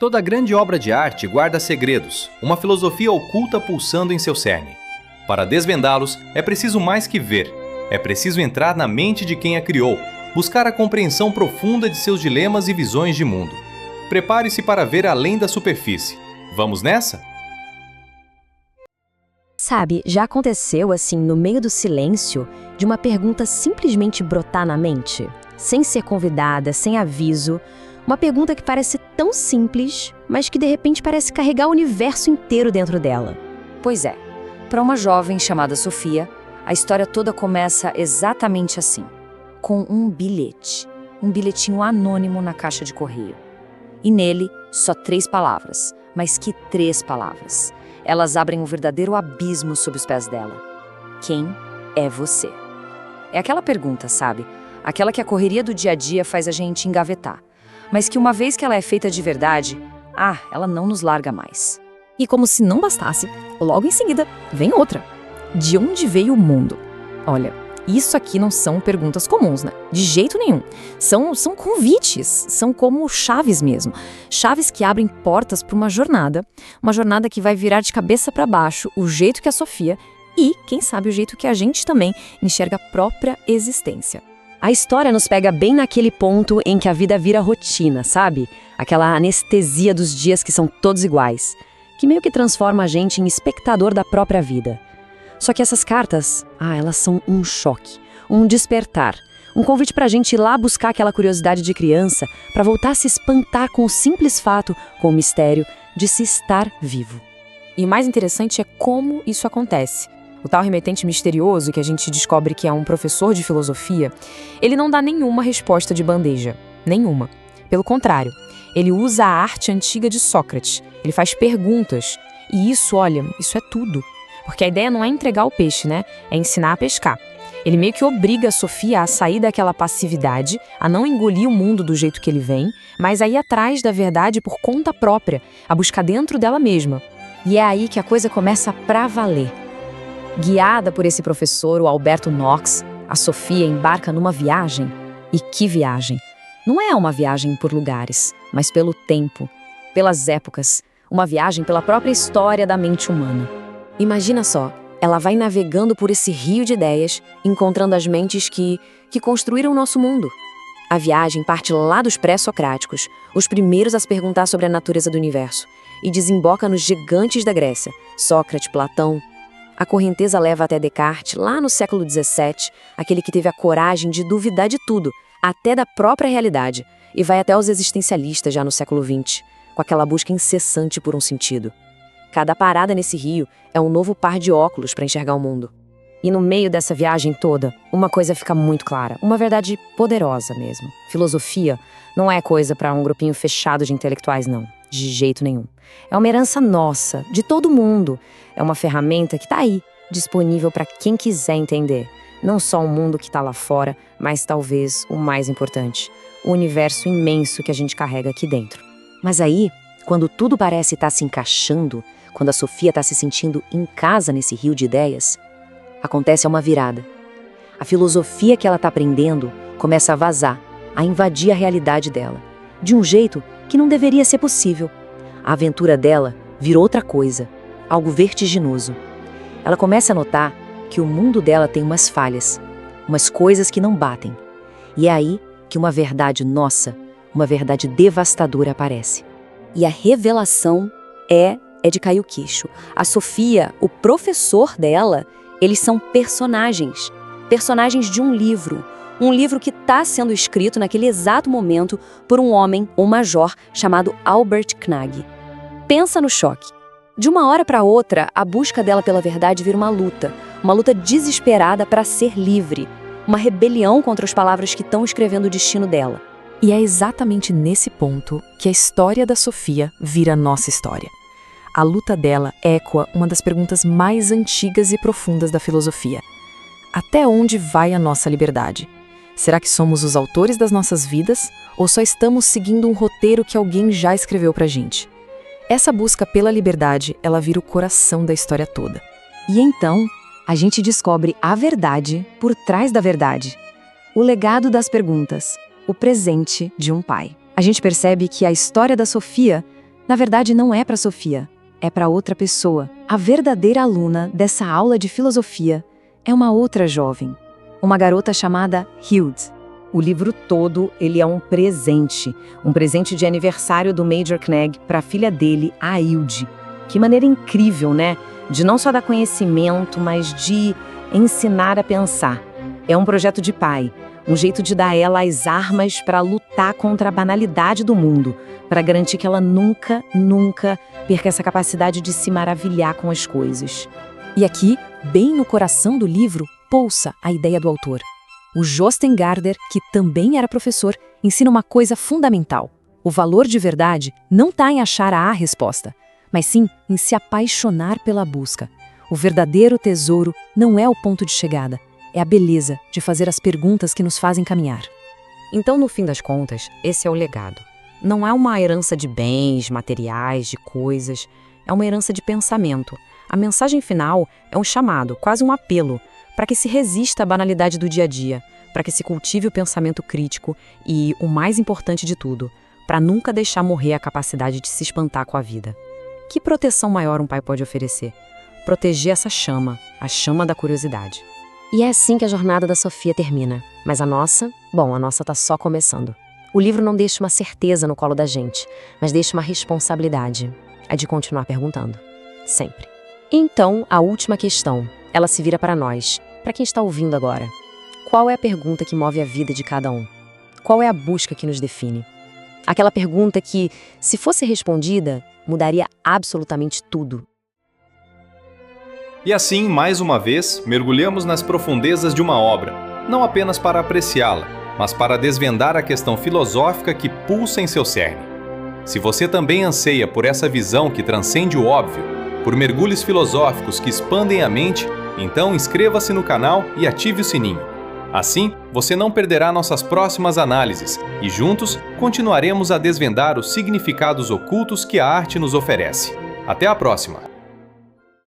Toda grande obra de arte guarda segredos, uma filosofia oculta pulsando em seu cerne. Para desvendá-los, é preciso mais que ver. É preciso entrar na mente de quem a criou, buscar a compreensão profunda de seus dilemas e visões de mundo. Prepare-se para ver além da superfície. Vamos nessa? Sabe, já aconteceu assim, no meio do silêncio, de uma pergunta simplesmente brotar na mente? Sem ser convidada, sem aviso. Uma pergunta que parece tão simples, mas que de repente parece carregar o universo inteiro dentro dela. Pois é, para uma jovem chamada Sofia, a história toda começa exatamente assim, com um bilhete, um bilhetinho anônimo na caixa de correio. E nele, só 3 palavras, mas que 3 palavras. Elas abrem um verdadeiro abismo sob os pés dela. Quem é você? É aquela pergunta, sabe? Aquela que a correria do dia a dia faz a gente engavetar. Mas que uma vez que ela é feita de verdade, ela não nos larga mais. E como se não bastasse, logo em seguida, vem outra. De onde veio o mundo? Olha, isso aqui não são perguntas comuns, né? De jeito nenhum. São convites, são como chaves mesmo. Chaves que abrem portas para uma jornada que vai virar de cabeça para baixo o jeito que a Sofia e, quem sabe, o jeito que a gente também enxerga a própria existência. A história nos pega bem naquele ponto em que a vida vira rotina, sabe? Aquela anestesia dos dias que são todos iguais, que meio que transforma a gente em espectador da própria vida. Só que essas cartas, elas são um choque, um despertar, um convite pra gente ir lá buscar aquela curiosidade de criança, pra voltar a se espantar com o simples fato, com o mistério de se estar vivo. E o mais interessante é como isso acontece. O tal remetente misterioso, que a gente descobre que é um professor de filosofia, ele não dá nenhuma resposta de bandeja. Nenhuma. Pelo contrário, ele usa a arte antiga de Sócrates. Ele faz perguntas. E isso, olha, isso é tudo. Porque a ideia não é entregar o peixe, né? É ensinar a pescar. Ele meio que obriga a Sofia a sair daquela passividade, a não engolir o mundo do jeito que ele vem, mas a ir atrás da verdade por conta própria, a buscar dentro dela mesma. E é aí que a coisa começa pra valer. Guiada por esse professor, o Alberto Knox, a Sofia embarca numa viagem. E que viagem! Não é uma viagem por lugares, mas pelo tempo, pelas épocas, uma viagem pela própria história da mente humana. Imagina só, ela vai navegando por esse rio de ideias, encontrando as mentes que construíram o nosso mundo. A viagem parte lá dos pré-socráticos, os primeiros a se perguntar sobre a natureza do universo, e desemboca nos gigantes da Grécia, Sócrates, Platão. A correnteza leva até Descartes, lá no século XVII, aquele que teve a coragem de duvidar de tudo, até da própria realidade, e vai até os existencialistas já no século XX, com aquela busca incessante por um sentido. Cada parada nesse rio é um novo par de óculos para enxergar o mundo. E no meio dessa viagem toda, uma coisa fica muito clara, uma verdade poderosa mesmo. Filosofia não é coisa para um grupinho fechado de intelectuais, não. De jeito nenhum. É uma herança nossa, de todo mundo. É uma ferramenta que está aí, disponível para quem quiser entender. Não só o mundo que está lá fora, mas talvez o mais importante, o universo imenso que a gente carrega aqui dentro. Mas aí, quando tudo parece estar se encaixando, quando a Sofia está se sentindo em casa nesse rio de ideias, acontece uma virada. A filosofia que ela está aprendendo começa a vazar, a invadir a realidade dela, de um jeito que não deveria ser possível. A aventura dela virou outra coisa, algo vertiginoso. Ela começa a notar que o mundo dela tem umas falhas, umas coisas que não batem. E é aí que uma verdade nossa, uma verdade devastadora aparece. E a revelação é de cair o queixo. A Sofia, o professor dela, eles são personagens de um livro que está sendo escrito naquele exato momento por um homem, um major, chamado Albert Knag. Pensa no choque. De uma hora para outra, a busca dela pela verdade vira uma luta desesperada para ser livre, uma rebelião contra as palavras que estão escrevendo o destino dela. E é exatamente nesse ponto que a história da Sofia vira nossa história. A luta dela ecoa uma das perguntas mais antigas e profundas da filosofia. Até onde vai a nossa liberdade? Será que somos os autores das nossas vidas ou só estamos seguindo um roteiro que alguém já escreveu pra gente? Essa busca pela liberdade, ela vira o coração da história toda. E então, a gente descobre a verdade por trás da verdade. O legado das perguntas, o presente de um pai. A gente percebe que a história da Sofia Na verdade, não é para Sofia, é para outra pessoa. A verdadeira aluna dessa aula de filosofia é uma outra jovem, uma garota chamada Hilde. O livro todo, ele é um presente de aniversário do Major Knegg para a filha dele, a Hilde. Que maneira incrível, né? De não só dar conhecimento, mas de ensinar a pensar. É um projeto de pai, um jeito de dar a ela as armas para lutar contra a banalidade do mundo, para garantir que ela nunca perca essa capacidade de se maravilhar com as coisas. E aqui, bem no coração do livro, pulsa a ideia do autor. O Jostein Gaarder, que também era professor, ensina uma coisa fundamental. O valor de verdade não está em achar a resposta, mas sim em se apaixonar pela busca. O verdadeiro tesouro não é o ponto de chegada, é a beleza de fazer as perguntas que nos fazem caminhar. Então, no fim das contas, esse é o legado. Não é uma herança de bens, materiais, de coisas, é uma herança de pensamento. A mensagem final é um chamado, quase um apelo, para que se resista à banalidade do dia a dia, para que se cultive o pensamento crítico e, o mais importante de tudo, para nunca deixar morrer a capacidade de se espantar com a vida. Que proteção maior um pai pode oferecer? Proteger essa chama, a chama da curiosidade. E é assim que a jornada da Sofia termina. Mas a nossa tá só começando. O livro não deixa uma certeza no colo da gente, mas deixa uma responsabilidade. É de continuar perguntando. Sempre. Então, a última questão, ela se vira para nós, para quem está ouvindo agora. Qual é a pergunta que move a vida de cada um? Qual é a busca que nos define? Aquela pergunta que, se fosse respondida, mudaria absolutamente tudo. E assim, mais uma vez, mergulhamos nas profundezas de uma obra, não apenas para apreciá-la, mas para desvendar a questão filosófica que pulsa em seu cerne. Se você também anseia por essa visão que transcende o óbvio, por mergulhos filosóficos que expandem a mente, então inscreva-se no canal e ative o sininho. Assim, você não perderá nossas próximas análises e juntos continuaremos a desvendar os significados ocultos que a arte nos oferece. Até a próxima!